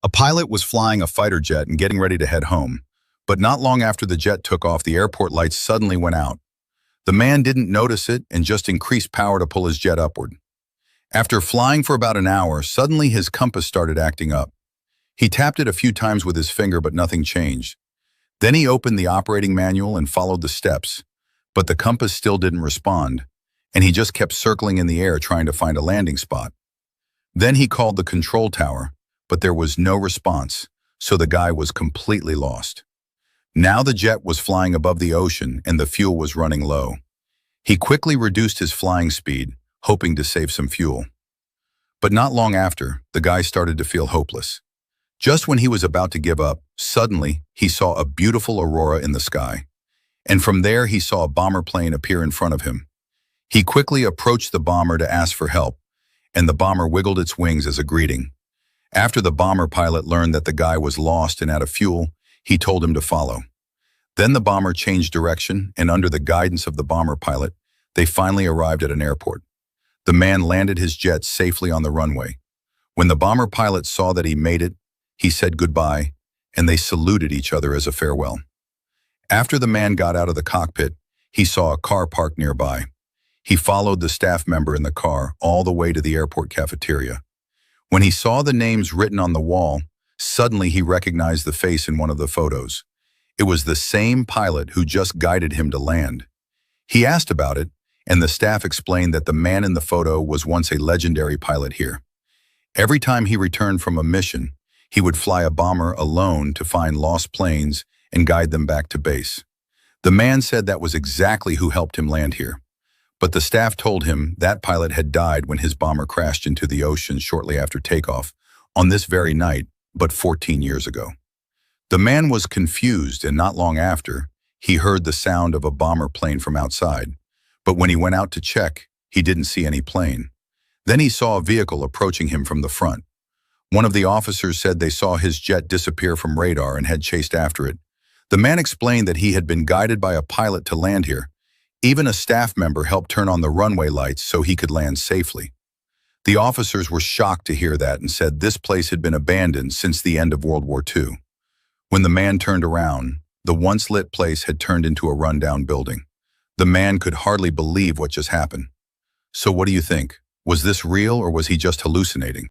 A pilot was flying a fighter jet and getting ready to head home, but not long after the jet took off, the airport lights suddenly went out. The man didn't notice it and just increased power to pull his jet upward. After flying for about an hour, suddenly his compass started acting up. He tapped it a few times with his finger, but nothing changed. Then he opened the operating manual and followed the steps, but the compass still didn't respond, and he just kept circling in the air trying to find a landing spot. Then he called the control tower, but there was no response, so the guy was completely lost. Now the jet was flying above the ocean and the fuel was running low. He quickly reduced his flying speed, hoping to save some fuel. But not long after, the guy started to feel hopeless. Just when he was about to give up, suddenly he saw a beautiful aurora in the sky. And from there he saw a bomber plane appear in front of him. He quickly approached the bomber to ask for help, and the bomber wiggled its wings as a greeting. After the bomber pilot learned that the guy was lost and out of fuel, he told him to follow. Then the bomber changed direction, and under the guidance of the bomber pilot, they finally arrived at an airport. The man landed his jet safely on the runway. When the bomber pilot saw that he made it, he said goodbye, and they saluted each other as a farewell. After the man got out of the cockpit, he saw a car parked nearby. He followed the staff member in the car all the way to the airport cafeteria. When he saw the names written on the wall, suddenly he recognized the face in one of the photos. It was the same pilot who just guided him to land. He asked about it, and the staff explained that the man in the photo was once a legendary pilot here. Every time he returned from a mission, he would fly a bomber alone to find lost planes and guide them back to base. The man said that was exactly who helped him land here. But the staff told him that pilot had died when his bomber crashed into the ocean shortly after takeoff, on this very night, but 14 years ago. The man was confused, and not long after, he heard the sound of a bomber plane from outside. But when he went out to check, he didn't see any plane. Then he saw a vehicle approaching him from the front. One of the officers said they saw his jet disappear from radar and had chased after it. The man explained that he had been guided by a pilot to land here. Even a staff member helped turn on the runway lights so he could land safely. The officers were shocked to hear that and said this place had been abandoned since the end of World War II. When the man turned around, the once lit place had turned into a rundown building. The man could hardly believe what just happened. So what do you think? Was this real, or was he just hallucinating?